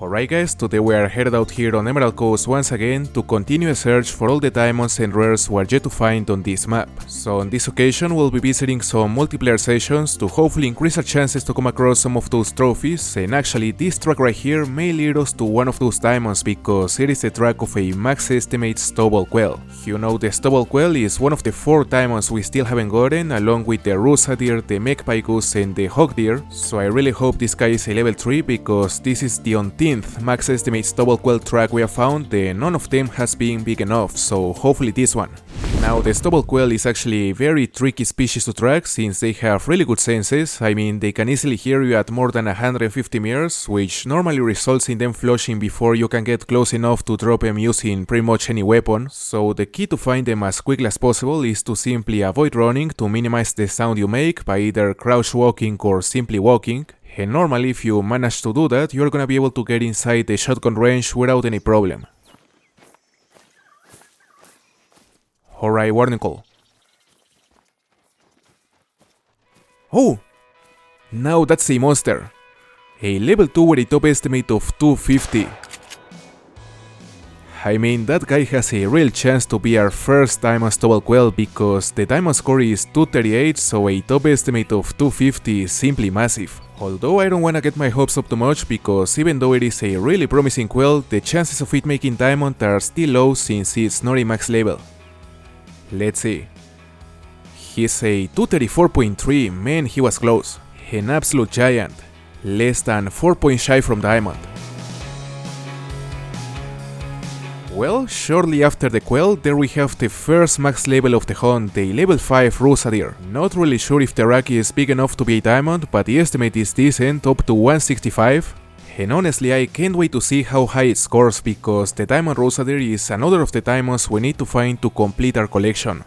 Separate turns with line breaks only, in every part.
Alright guys, today we are headed out here on Emerald Coast once again to continue a search for all the diamonds and rares we are yet to find on this map. So on this occasion we'll be visiting some multiplayer sessions to hopefully increase our chances to come across some of those trophies, and actually this track right here may lead us to one of those diamonds because it is the track of a max estimate stubble quail. You know, the stubble quail is one of the 4 diamonds we still haven't gotten, along with the rusa deer, the magpie goose and the hawk deer, so I really hope this guy is a level 3 because this is the umpteenth max estimate stubble quail track we have found and none of them has been big enough, so hopefully this one. Now the stubble quail is actually a very tricky species to track since they have really good senses. I mean, they can easily hear you at more than 150 meters, which normally results in them flushing before you can get close enough to drop them using pretty much any weapon, so the key to find them as quickly as possible is to simply avoid running to minimize the sound you make by either crouch walking or simply walking. And normally if you manage to do that, you're gonna be able to get inside the shotgun range without any problem. Alright, warning call. Oh! Now that's a monster. A level 2 with a top estimate of 250. I mean, that guy has a real chance to be our first diamond stubble quail because the diamond score is 238, so a top estimate of 250 is simply massive. Although I don't wanna get my hopes up too much because even though it is a really promising quail, the chances of it making diamond are still low since it's not a max level. Let's see. He's a 234.3, man, he was close. An absolute giant. Less than 4 points shy from diamond. Well, shortly after the quail, there we have the first max level of the hunt, the level 5 rusa deer. Not really sure if the rack is big enough to be a diamond, but the estimate is decent, up to 165. And honestly, I can't wait to see how high it scores because the diamond rusa deer is another of the diamonds we need to find to complete our collection.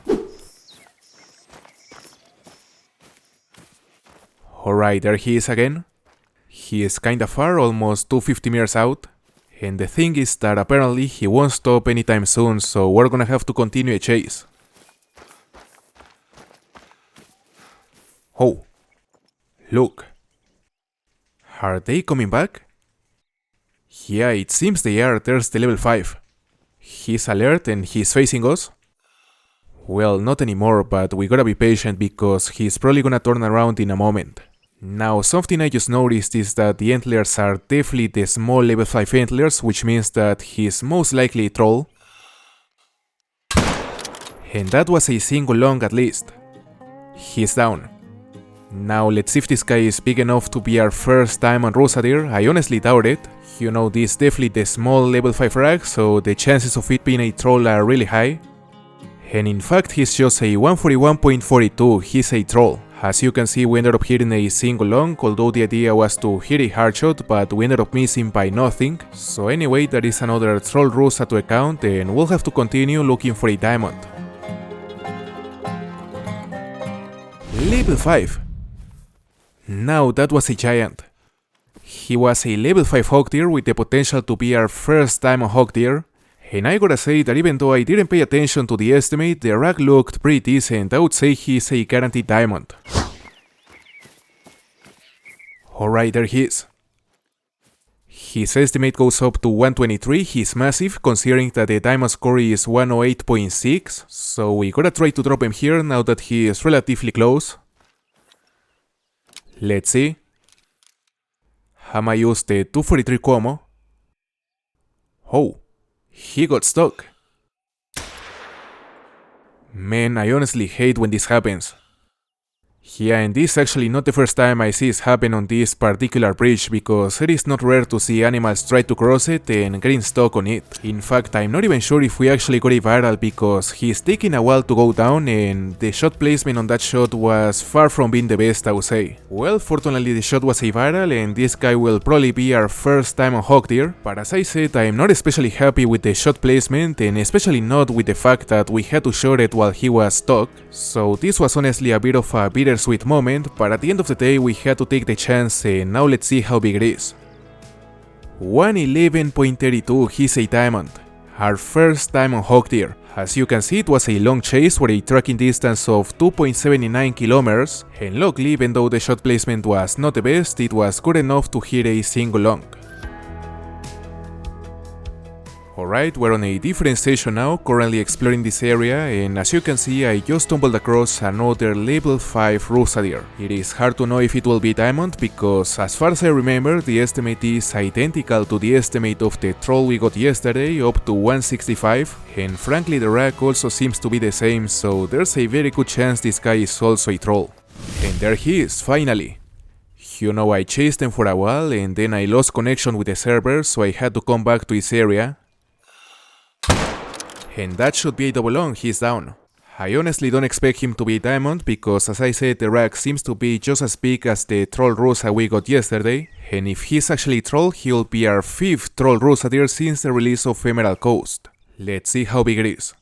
Alright, there he is again. He is kinda far, almost 250 meters out. And the thing is that apparently he won't stop anytime soon, so we're gonna have to continue a chase. Oh, look. Are they coming back? Yeah, it seems they are. There's the level 5. He's alert and he's facing us. Well, not anymore, but we gotta be patient because he's probably gonna turn around in a moment. Now, something I just noticed is that the antlers are definitely the small level 5 antlers, which means that he's most likely a troll. And that was a single lung at least. He's down. Now let's see if this guy is big enough to be our first diamond rusa deer. I honestly doubt it. You know, this is definitely the small level 5 rack, so the chances of it being a troll are really high. And in fact, he's just a 141.42, he's a troll. As you can see, we ended up hitting a single lung, although the idea was to hit a hard shot, but we ended up missing by nothing. So anyway, that is another troll rusa to account, and we'll have to continue looking for a diamond. Level 5. Now that was a giant. He was a level 5 hawk deer with the potential to be our first diamond hawk deer. And I gotta say that even though I didn't pay attention to the estimate, the rack looked pretty decent. I would say he's a guaranteed diamond. Alright, there he is. His estimate goes up to 123, he's massive, considering that the diamond score is 108.6, so we gotta try to drop him here now that he is relatively close. Let's see. I'ma use the 243 Como. Oh. He got stuck. Man, I honestly hate when this happens. Yeah, and this is actually not the first time I see this happen on this particular bridge because it is not rare to see animals try to cross it and getting stuck on it. In fact, I'm not even sure if we actually got a viral because he's taking a while to go down and the shot placement on that shot was far from being the best, I would say. Well, fortunately the shot was a viral and this guy will probably be our first diamond hawk deer, but as I said, I'm not especially happy with the shot placement and especially not with the fact that we had to shot it while he was stuck. So this was honestly a bit of a bittersweet moment, but at the end of the day we had to take the chance and now let's see how big it is. 111.32, he's a diamond. Our first diamond hawk deer. As you can see, it was a long chase with a tracking distance of 2.79 kilometers, and luckily, even though the shot placement was not the best, it was good enough to hit a single lung. Alright, we're on a different station now, currently exploring this area, and as you can see I just stumbled across another level 5 Rusa deer. It is hard to know if it will be diamond because as far as I remember the estimate is identical to the estimate of the troll we got yesterday, up to 165, and frankly the rack also seems to be the same, so there's a very good chance this guy is also a troll. And there he is, finally. You know, I chased him for a while and then I lost connection with the server, so I had to come back to this area. And that should be a double long, he's down. I honestly don't expect him to be diamond because as I said the rack seems to be just as big as the troll Rusa we got yesterday, and if he's actually troll he'll be our 5th troll Rusa deer since the release of Emerald Coast. Let's see how big it is.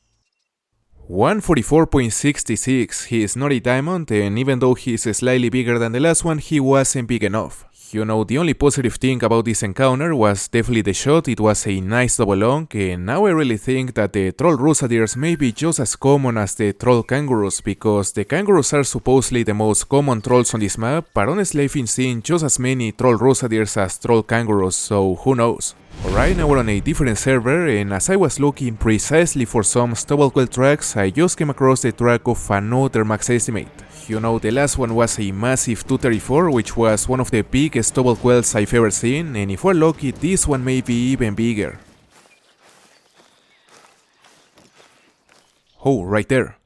144.66, he is not a diamond, and even though he is slightly bigger than the last one, he wasn't big enough. You know, the only positive thing about this encounter was definitely the shot, it was a nice double long, and now I really think that the troll Rusa deers may be just as common as the troll kangaroos, because the kangaroos are supposedly the most common trolls on this map, but honestly I've been seeing just as many troll Rusa deers as troll kangaroos, so who knows. Alright, now we're on a different server, and as I was looking precisely for some stubble quail tracks, I just came across the track of another max estimate. You know, the last one was a massive 234, which was one of the biggest stubble quails I've ever seen, and if we're lucky, this one may be even bigger. Oh, right there.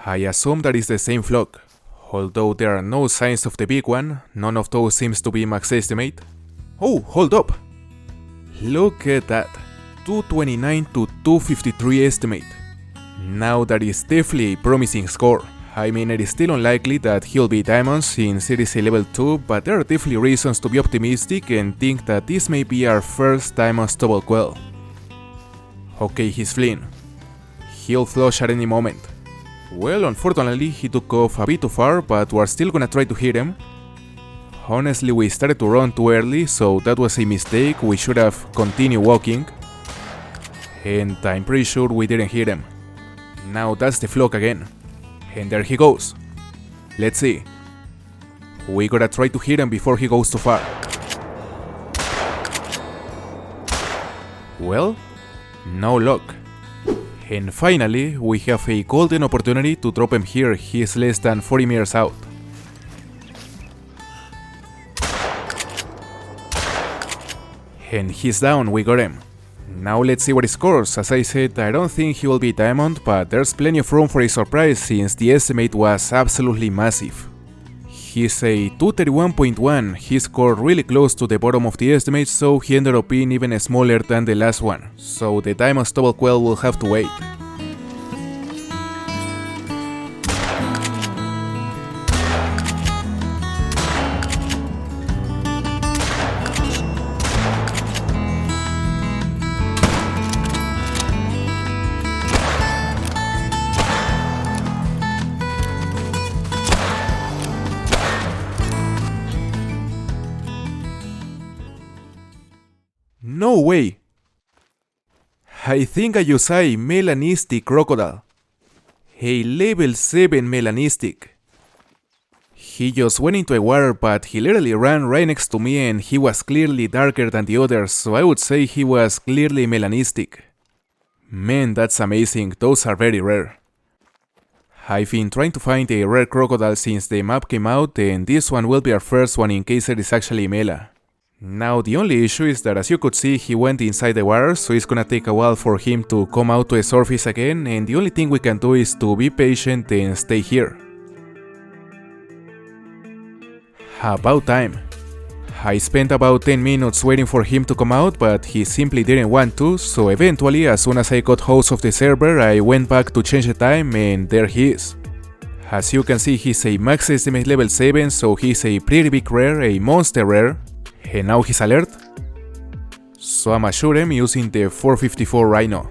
I assume that is the same flock. Although there are no signs of the big one, none of those seems to be max estimate. Oh, hold up! Look at that, 229 to 253 estimate. Now that is definitely a promising score. I mean, it is still unlikely that he'll be diamond since it is a level 2, but there are definitely reasons to be optimistic and think that this may be our first diamond stubble quail. Okay, he's fleeing. He'll flush at any moment. Well, unfortunately he took off a bit too far, but we're still gonna try to hit him. Honestly, we started to run too early, so that was a mistake, we should have continued walking. And I'm pretty sure we didn't hit him. Now that's the flock again. And there he goes. Let's see. We gotta try to hit him before he goes too far. Well, no luck. And finally, we have a golden opportunity to drop him here, he is less than 40 meters out. And he's down, we got him. Now let's see what he scores. As I said, I don't think he will be diamond, but there's plenty of room for a surprise since the estimate was absolutely massive. He's a 231.1, he scored really close to the bottom of the estimate, so he ended up being even smaller than the last one. So the diamond stubble quail will have to wait. No way! I think I just saw a melanistic crocodile. A level 7 melanistic. He just went into a water, but he literally ran right next to me and he was clearly darker than the others, so I would say he was clearly melanistic. Man, that's amazing, those are very rare. I've been trying to find a rare crocodile since the map came out, and this one will be our first one in case it is actually mela. Now the only issue is that as you could see he went inside the water, so it's gonna take a while for him to come out to the surface again, and the only thing we can do is to be patient and stay here. About time. I spent about 10 minutes waiting for him to come out, but he simply didn't want to, so eventually as soon as I got host of the server I went back to change the time and there he is. As you can see he's a max estimate level 7, so he's a pretty big rare, a monster rare. And now he's alert, so I'ma shoot him using the 454 Rhino.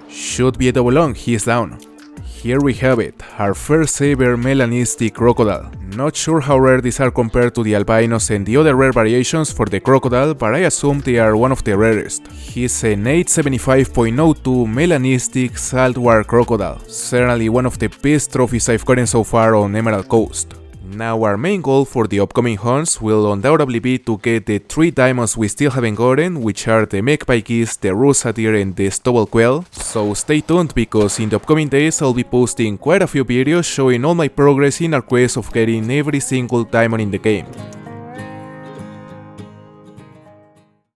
Should be a double long, he's down. Here we have it, our first ever melanistic crocodile. Not sure how rare these are compared to the albinos and the other rare variations for the crocodile, but I assume they are one of the rarest. He's an 875.02 melanistic saltwater crocodile, certainly one of the best trophies I've gotten so far on Emerald Coast. Now our main goal for the upcoming hunts will undoubtedly be to get the 3 diamonds we still haven't gotten, which are the magpie keys, the rose satyr and the stubble quail, so stay tuned because in the upcoming days I'll be posting quite a few videos showing all my progress in our quest of getting every single diamond in the game.